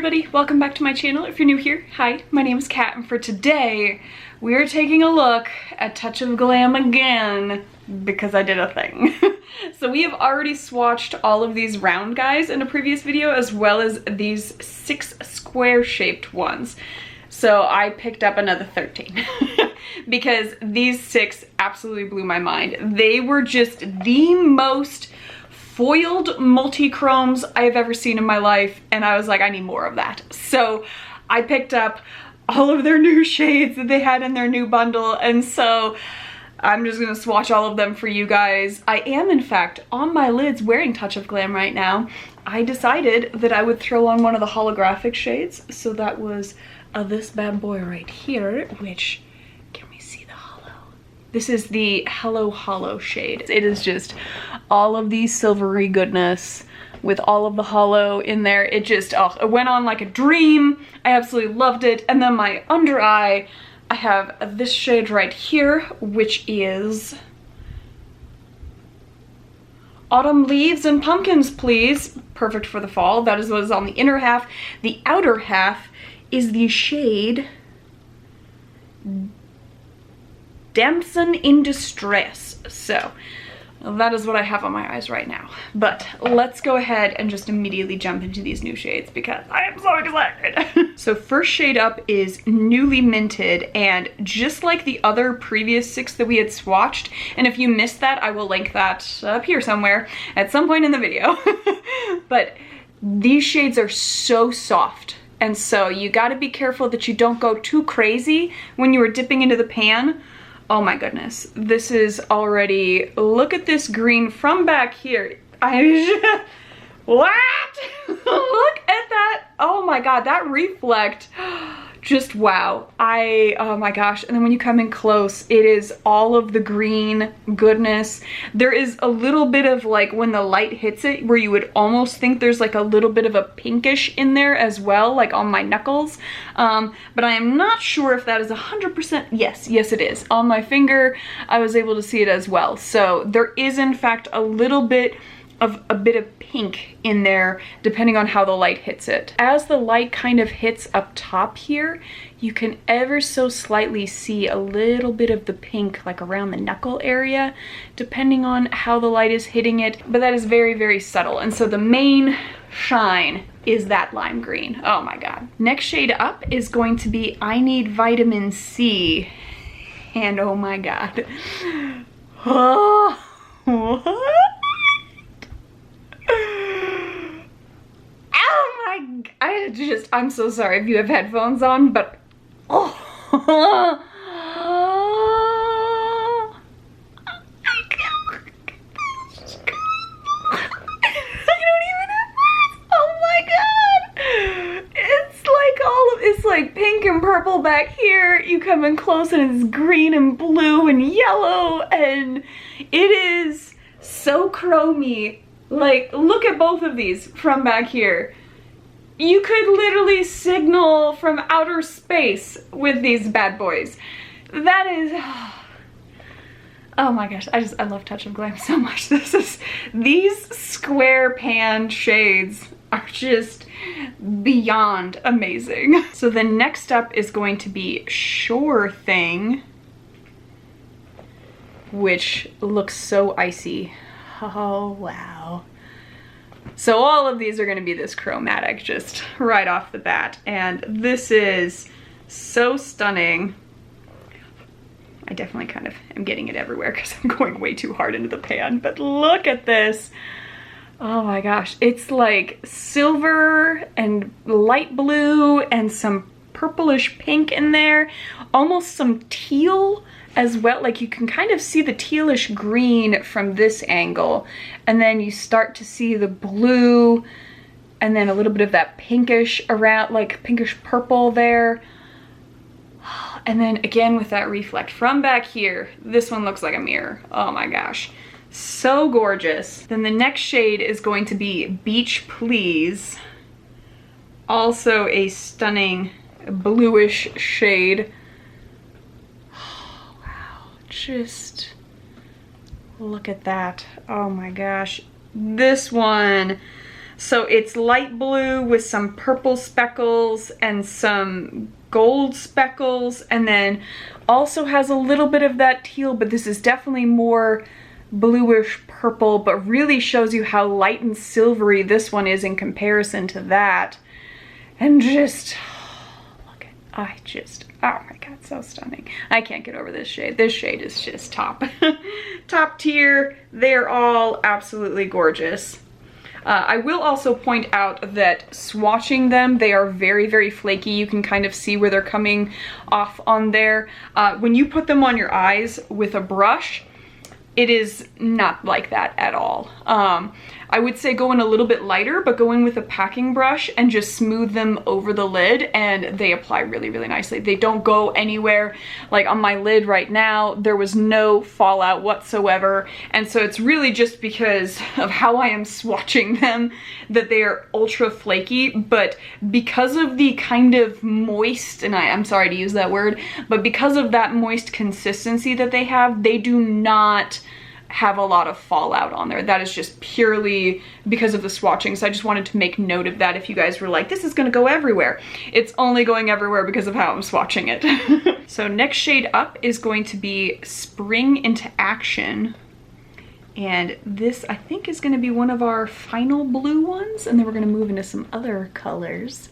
everybody, welcome back to my channel. If you're new here, hi, my name is Kat, and for today we're taking a look at Touch of Glam again because I did a thing. So we have already swatched all of these round guys in a previous video, as well as these 6 square shaped ones. So I picked up another 13 because these 6 absolutely blew my mind. They were just the most foiled multi-chromes I have ever seen in my life, and I was like, I need more of that. So I picked up all of their new shades that they had in their new bundle, and so I'm just gonna swatch all of them for you guys. I am, in fact, on my lids wearing Touch of Glam right now. I decided that I would throw on one of the holographic shades, so that was this bad boy right here, which, can we see the holo? This is the Hello Holo shade. It is just all of the silvery goodness with all of the holo in there. It just, oh, it went on like a dream. I absolutely loved it. And then my under eye, I have this shade right here, which is Autumn Leaves and Pumpkins, Please. Perfect for the fall. That is what is on the inner half. The outer half is the shade Damson in Distress. So that is what I have on my eyes right now. But let's go ahead and just immediately jump into these new shades because I am so excited. So first shade up is Newly Minted, and just like the other previous 6 that we had swatched, and if you missed that, I will link that up here somewhere at some point in the video. But these shades are so soft, and so you gotta be careful that you don't go too crazy when you are dipping into the pan. Oh my goodness, this is already, look at this green from back here. What? Look at that. Oh my God, that reflect, just wow. Oh my gosh, and then when you come in close, it is all of the green goodness. There is a little bit of, like, when the light hits it, where you would almost think there's like a little bit of a pinkish in there as well, like on my knuckles. But I am not sure if that is 100%, yes it is. On my finger, I was able to see it as well. So there is in fact a little bit of pink in there, depending on how the light hits it. As the light kind of hits up top here, you can ever so slightly see a little bit of the pink, like around the knuckle area, depending on how the light is hitting it, but that is very, very subtle. And so the main shine is that lime green. Oh my God. Next shade up is going to be I Need Vitamin C, and oh my God. Oh, what? I'm so sorry if you have headphones on, but oh. I don't even have words. Oh my God. It's like pink and purple back here. You come in close and it's green and blue and yellow, and it is so chromey. Like, look at both of these from back here. You could literally signal from outer space with these bad boys. That is, oh my gosh, I love Touch of Glam so much. These square pan shades are just beyond amazing. So the next up is going to be Sure Thing, which looks so icy. Oh, wow. So all of these are going to be this chromatic just right off the bat, and this is so stunning. I definitely kind of am getting it everywhere because I'm going way too hard into the pan, but look at this. Oh my gosh, it's like silver and light blue and some purplish pink in there, almost some teal as well. Like, you can kind of see the tealish green from this angle, and then you start to see the blue, and then a little bit of that pinkish around, like pinkish purple there. And then again with that reflect from back here, this one looks like a mirror. Oh my gosh, so gorgeous. Then the next shade is going to be Beach Please, also a stunning bluish shade. Just look at that. Oh my gosh. This one So it's light blue with some purple speckles and some gold speckles, and then also has a little bit of that teal, but this is definitely more bluish purple, but really shows you how light and silvery this one is in comparison to that. And just, look at, oh my god, so stunning. I can't get over this shade. This shade is just top. Top tier. They're all absolutely gorgeous. I will also point out that swatching them, they are very, very flaky. You can kind of see where they're coming off on there. When you put them on your eyes with a brush, it is not like that at all. I would say go in a little bit lighter, but go in with a packing brush and just smooth them over the lid, and they apply really, really nicely. They don't go anywhere. Like on my lid right now, there was no fallout whatsoever, and so it's really just because of how I am swatching them that they are ultra flaky, but because of the kind of moist, and I'm sorry to use that word, but because of that moist consistency that they have, they do not have a lot of fallout on there. That is just purely because of the swatching. So I just wanted to make note of that if you guys were like, this is gonna go everywhere. It's only going everywhere because of how I'm swatching it. So next shade up is going to be Spring into Action. And this, I think, is gonna be one of our final blue ones. And then we're gonna move into some other colors.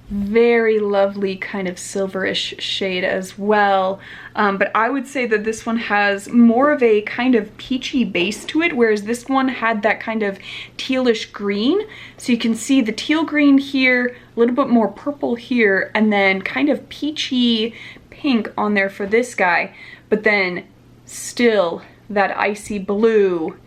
Very lovely kind of silverish shade as well, but I would say that this one has more of a kind of peachy base to it, whereas this one had that kind of tealish green. So you can see the teal green here, a little bit more purple here, and then kind of peachy pink on there for this guy, but then still that icy blue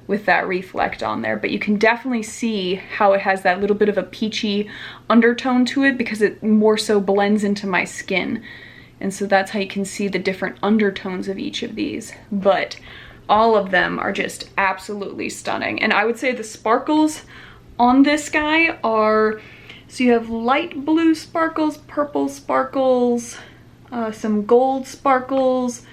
with that reflect on there. But you can definitely see how it has that little bit of a peachy undertone to it because it more so blends into my skin. And so that's how you can see the different undertones of each of these. But all of them are just absolutely stunning. And I would say the sparkles on this guy are, so you have light blue sparkles, purple sparkles, some gold sparkles,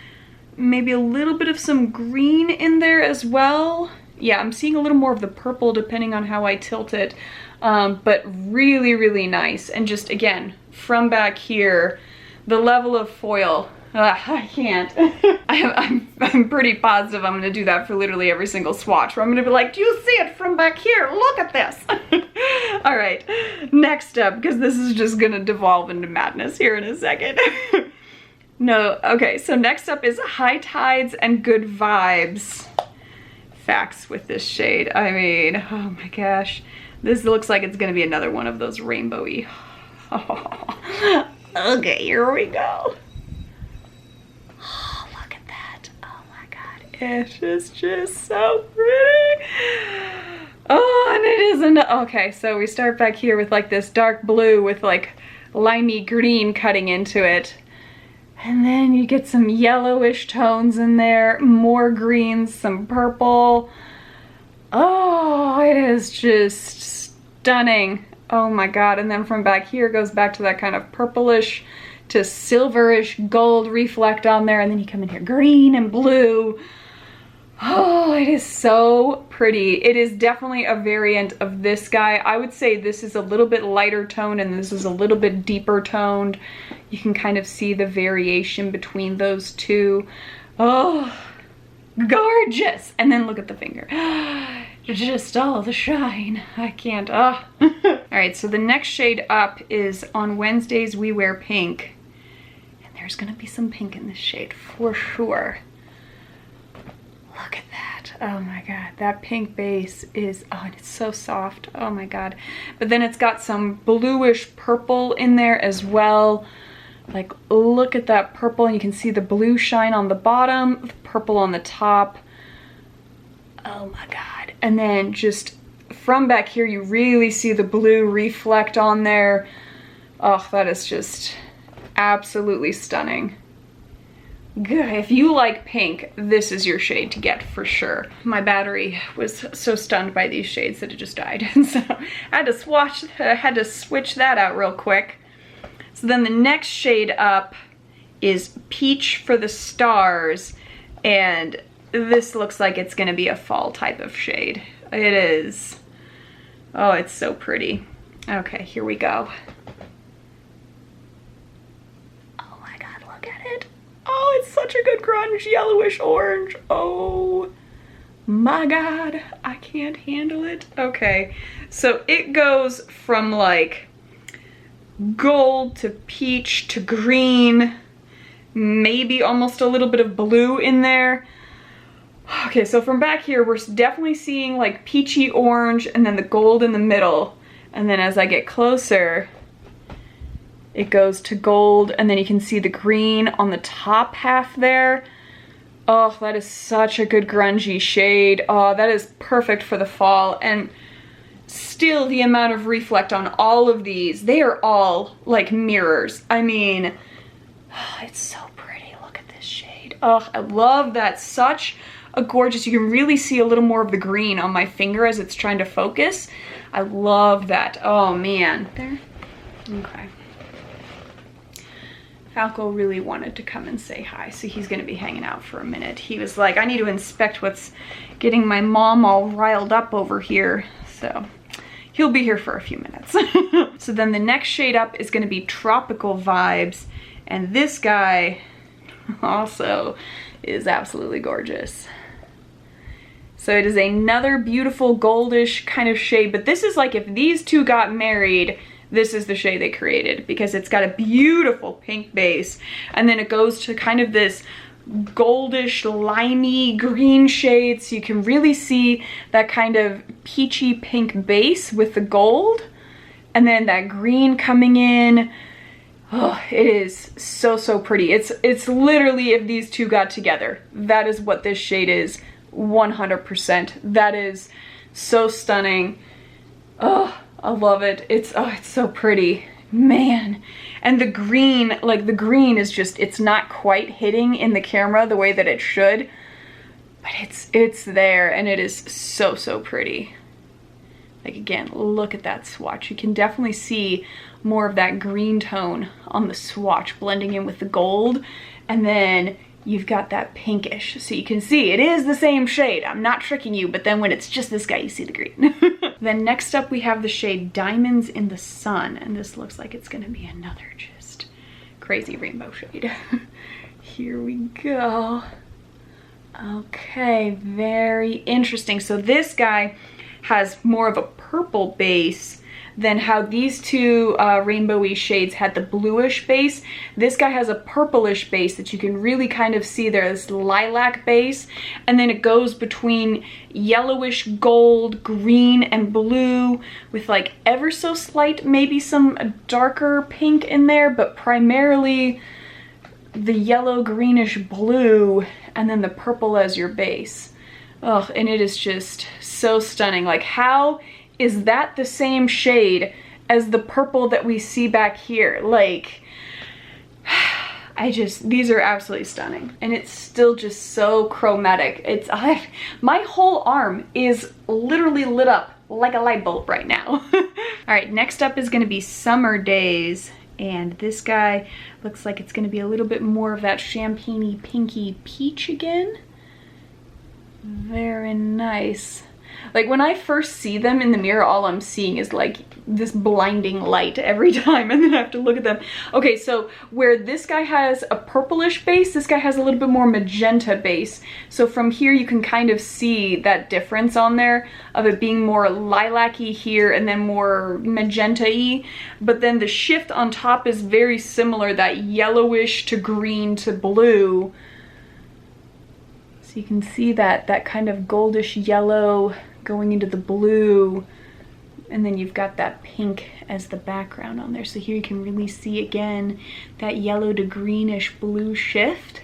maybe a little bit of some green in there as well. Yeah, I'm seeing a little more of the purple depending on how I tilt it, but really, really nice. And just, again, from back here, the level of foil, I can't. I'm pretty positive I'm gonna do that for literally every single swatch, where I'm gonna be like, do you see it from back here? Look at this. All right, next up, because this is just gonna devolve into madness here in a second. No, okay, so next up is High Tides and Good Vibes. Facts with this shade. I mean, oh my gosh. This looks like it's gonna be another one of those rainbowy. Oh. Okay, here we go. Oh, look at that. Oh my god. It is just so pretty. Oh, and it isn't. Okay, so we start back here with like this dark blue with like limey green cutting into it. And then you get some yellowish tones in there, more greens, some purple. Oh, it is just stunning. Oh my god. And then from back here goes back to that kind of purplish to silverish gold reflect on there. And then you come in here, green and blue. Oh, it is so pretty. It is definitely a variant of this guy. I would say this is a little bit lighter toned and this is a little bit deeper toned. You can kind of see the variation between those two. Oh, gorgeous. And then look at the finger. Just all the shine. I can't. Oh. All right, so the next shade up is On Wednesdays We Wear Pink. And there's gonna be some pink in this shade for sure. Look at that. Oh my god. That pink base is, oh, and it's so soft. Oh my god. But then it's got some bluish purple in there as well. Like, look at that purple, and you can see the blue shine on the bottom, the purple on the top. Oh my god. And then just from back here, you really see the blue reflect on there. Oh, that is just absolutely stunning. Good. If you like pink, this is your shade to get for sure. My battery was so stunned by these shades that it just died. And so I had to switch that out real quick. So then the next shade up is Peach for the Stars. And this looks like it's gonna be a fall type of shade. It is Oh, it's so pretty. Okay, here we go. Oh my God, look at it. Oh, it's such a good grunge yellowish orange. Oh my God, I can't handle it. Okay, so it goes from like gold to peach to green, maybe almost a little bit of blue in there. Okay, so from back here, we're definitely seeing like peachy orange and then the gold in the middle. And then as I get closer, it goes to gold, and then you can see the green on the top half there. Oh, that is such a good grungy shade. Oh, that is perfect for the fall. And still the amount of reflect on all of these, they are all like mirrors. I mean, oh, it's so pretty. Look at this shade. Oh, I love that. Such a gorgeous, you can really see a little more of the green on my finger as it's trying to focus. I love that. Oh man. There. Okay. Falco really wanted to come and say hi, so he's gonna be hanging out for a minute. He was like, I need to inspect what's getting my mom all riled up over here. So he'll be here for a few minutes. So then the next shade up is gonna be Tropical Vibes. And this guy also is absolutely gorgeous. So it is another beautiful goldish kind of shade, but this is like if these two got married, this is the shade they created, because it's got a beautiful pink base, and then it goes to kind of this goldish limey green shade, so you can really see that kind of peachy pink base with the gold, and then that green coming in. Oh, it is so, so pretty. It's literally if these two got together, that is what this shade is. 100%. That is so stunning. Oh, I love it. It's so pretty, man. And the green, like the green is just, it's not quite hitting in the camera the way that it should, but it's there, and it is so, so pretty. Like again, look at that swatch. You can definitely see more of that green tone on the swatch blending in with the gold, and then you've got that pinkish, so you can see it is the same shade. I'm not tricking you, but then when it's just this guy, you see the green. Then next up we have the shade Diamonds in the Sun, and this looks like it's gonna be another just crazy rainbow shade. Here we go. Okay, very interesting. So this guy has more of a purple base than how these two rainbowy shades had the bluish base. This guy has a purplish base that you can really kind of see there, this lilac base, and then it goes between yellowish gold, green, and blue with like ever so slight, maybe some darker pink in there, but primarily the yellow, greenish blue, and then the purple as your base. Oh, and it is just so stunning. Like, how is that the same shade as the purple that we see back here? Like, these are absolutely stunning. And it's still just so chromatic. My whole arm is literally lit up like a light bulb right now. All right, next up is gonna be Summer Days. And this guy looks like it's gonna be a little bit more of that champagne-y, pinky peach again. Very nice. Like when I first see them in the mirror, all I'm seeing is like this blinding light every time, and then I have to look at them. Okay, so where this guy has a purplish base, this guy has a little bit more magenta base. So from here you can kind of see that difference on there of it being more lilac-y here and then more magenta-y. But then the shift on top is very similar, that yellowish to green to blue. So you can see that kind of goldish yellow going into the blue, and then you've got that pink as the background on there. So here you can really see again that yellow to greenish blue shift,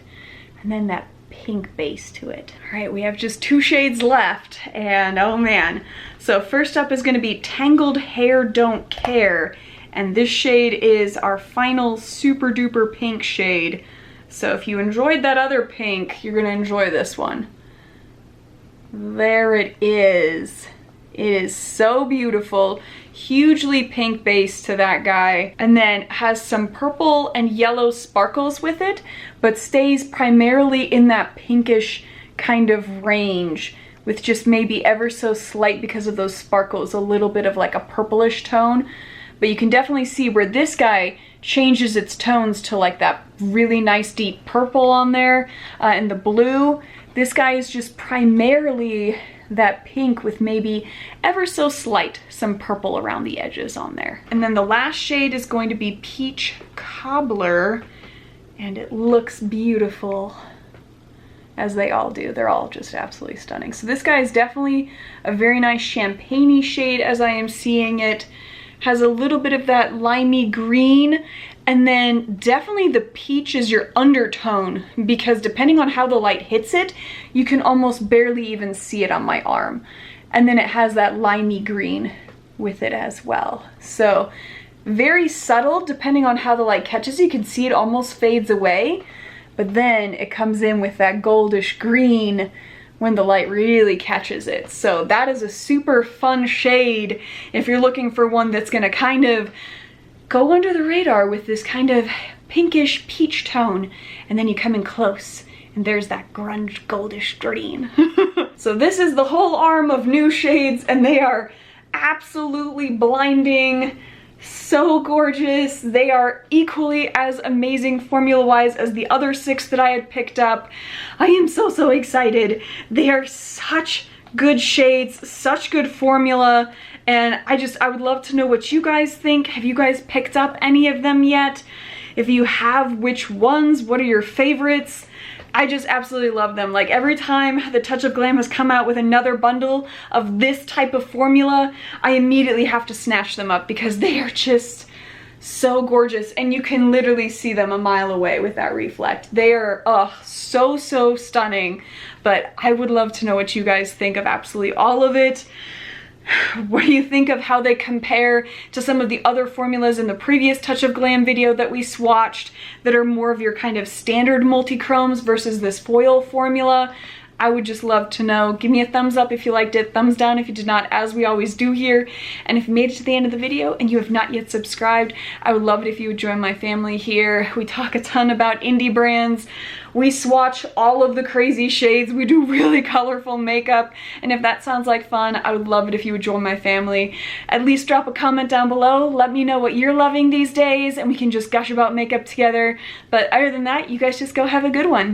and then that pink base to it. All right, we have just 2 shades left, and oh man. So first up is gonna be Tangled Hair Don't Care, and this shade is our final super duper pink shade. So if you enjoyed that other pink, you're gonna enjoy this one. There it is. It is so beautiful. Hugely pink base to that guy. And then has some purple and yellow sparkles with it, but stays primarily in that pinkish kind of range with just maybe ever so slight, because of those sparkles, a little bit of like a purplish tone. But you can definitely see where this guy changes its tones to like that really nice deep purple on there, and the blue. This guy is just primarily that pink with maybe ever so slight some purple around the edges on there. And then the last shade is going to be Peach Cobbler, and it looks beautiful, as they all do. They're all just absolutely stunning. So this guy is definitely a very nice champagne-y shade as I am seeing it. Has a little bit of that limey green, and then definitely the peach is your undertone, because depending on how the light hits it, you can almost barely even see it on my arm. And then it has that limey green with it as well. So very subtle, depending on how the light catches you can see it almost fades away, but then it comes in with that goldish green when the light really catches it. So that is a super fun shade if you're looking for one that's gonna kind of go under the radar with this kind of pinkish peach tone, and then you come in close and there's that grunge goldish green. So this is the whole arm of new shades, and they are absolutely blinding. So gorgeous. They are equally as amazing formula-wise as the other 6 that I had picked up. I am so excited. They are such good shades, such good formula, and I would love to know what you guys think. Have you guys picked up any of them yet? If you have, which ones? What are your favorites? I just absolutely love them. Like every time the Touch of Glam has come out with another bundle of this type of formula, I immediately have to snatch them up because they are just so gorgeous, and you can literally see them a mile away with that reflect. They are so stunning, but I would love to know what you guys think of absolutely all of it. What do you think of how they compare to some of the other formulas in the previous Touch of Glam video that we swatched that are more of your kind of standard multichromes versus this foil formula? I would just love to know. Give me a thumbs up if you liked it, thumbs down if you did not, as we always do here. And if you made it to the end of the video and you have not yet subscribed, I would love it if you would join my family here. We talk a ton about indie brands. We swatch all of the crazy shades. We do really colorful makeup. And if that sounds like fun, I would love it if you would join my family. At least drop a comment down below. Let me know what you're loving these days, and we can just gush about makeup together. But other than that, you guys just go have a good one.